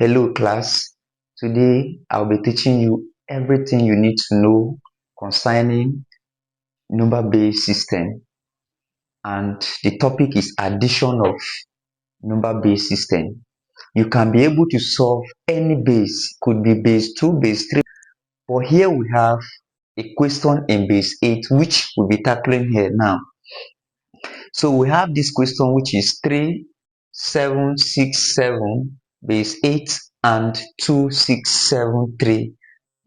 Hello class, today I'll be teaching you everything you need to know concerning number-based system, and the topic is addition of number-based system. You can be able to solve any base, could be base 2, base 3, but here we have a question in base 8 which we'll be tackling here now. So we have this question which is 3, 7, 6, 7, base 8 and 2, 6, 7, 3,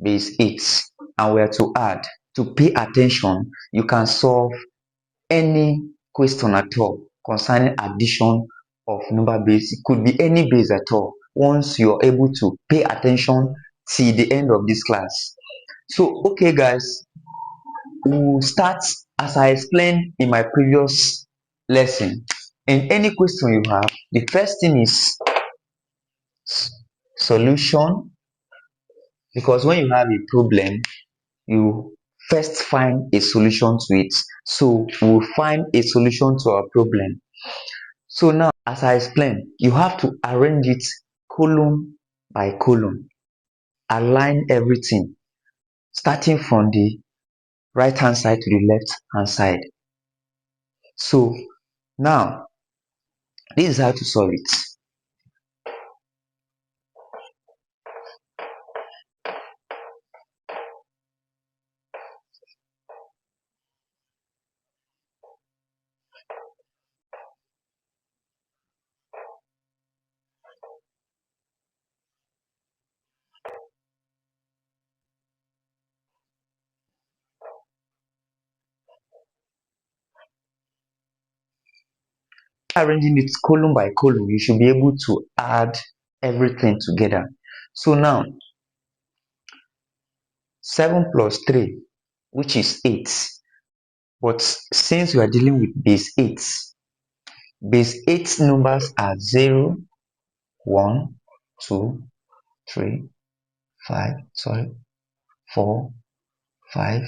base 8, and we are to add. To pay attention, you can solve any question at all concerning addition of number base. It could be any base at all once you're able to pay attention till the end of this class. So okay guys, we'll start as I explained in my previous lesson. In any question you have, the first thing is solution, because when you have a problem you first find a solution to it. So we'll find a solution to our problem. So now, as I explained, you have to arrange it column by column, align everything starting from the right hand side to the left hand side. So now this is how to solve it. Arranging it column by column, you should be able to add everything together. So now 7 plus 3, which is 8, but since we are dealing with base 8 numbers are 0, 1, 2, 3, 5, 4, 5,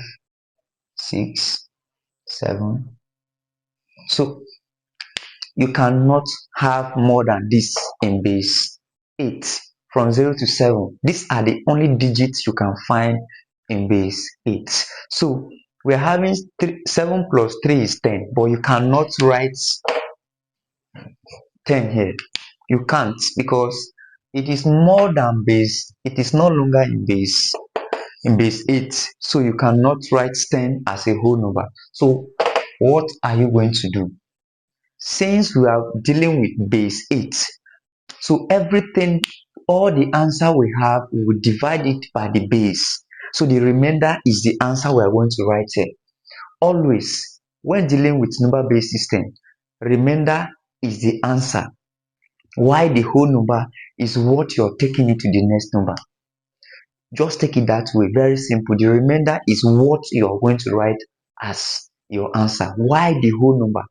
6, 7. So you cannot have more than this in base 8. From 0 to 7, these are the only digits you can find in base 8. So we are having 7 plus 3 is 10, but you cannot write 10 here. You can't, because it is more than base. It is no longer in base 8, so you cannot write 10 as a whole number. So what are you going to do? Since we are dealing with base 8, so everything, all the answer we have, we will divide it by the base. So the remainder is the answer we are going to write here. Always, when dealing with number-based system, remainder is the answer, while the whole number is what you're taking it to the next number. Just take it that way, very simple. The remainder is what you're going to write as your answer, while the whole number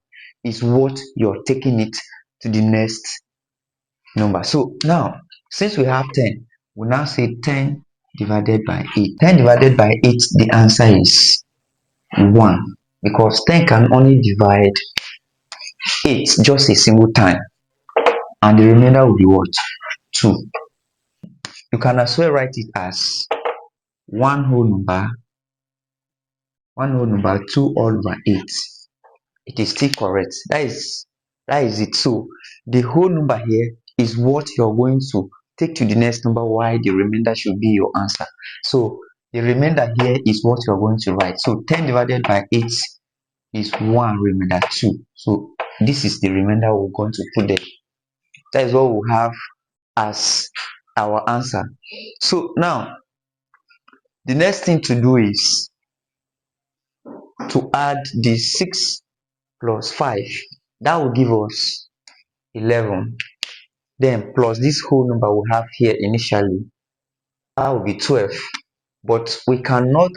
is what you're taking it to the next number. So now, since we have 10, we now say 10 divided by 8. 10 divided by 8, the answer is 1, because 10 can only divide 8 just a single time, and the remainder will be what? 2. You can as well write it as 1 whole number 2 all over 8. It is still correct. That is it. So the whole number here is what you're going to take to the next number, while the remainder should be your answer. So the remainder here is what you're going to write. So 10 divided by 8 is 1, remainder 2. So this is the remainder we're going to put there. That is what we have as our answer. So now the next thing to do is to add the 6 plus 5. That will give us 11. Then plus this whole number we have here initially, that will be 12. But we cannot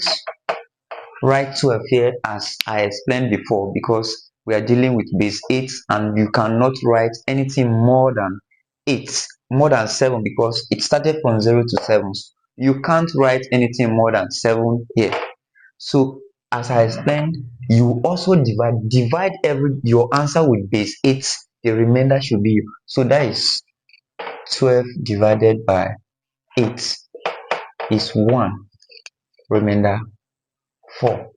write 12 here as I explained before, because we are dealing with base 8 and you cannot write anything more than 8, more than 7, because it started from 0 to 7. You can't write anything more than 7 here. So as I explained, you also divide your answer with base 8. The remainder should be, so that is 12 divided by 8 is 1. Remainder 4.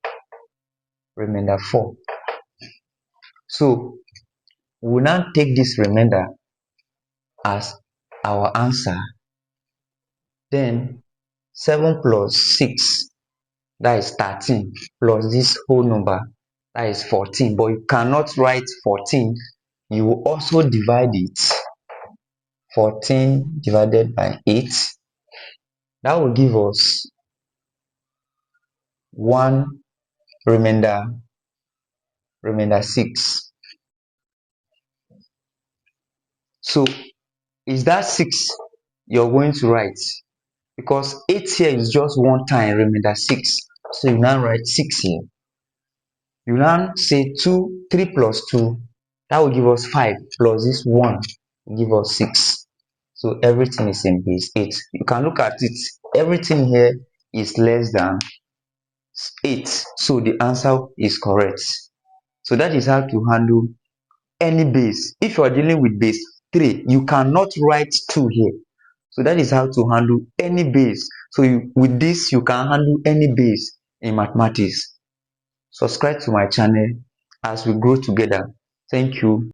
Remainder 4. So we will now take this remainder as our answer. Then 7 plus 6, that is 13, plus this whole number, that is 14. But you cannot write 14. You will also divide it. 14 divided by 8. That will give us 1 remainder 6. So is that 6 you're going to write? Because 8 here is just one time remainder 6. So you now write 6 here. You now say 3 plus 2, that will give us 5, plus this 1 will give us 6. So everything is in base 8. You can look at it. Everything here is less than 8. So the answer is correct. So that is how to handle any base. If you are dealing with base 3, you cannot write 2 here. So that is how to handle any base. So with this, you can handle any base in mathematics. Subscribe to my channel as we grow together. Thank you.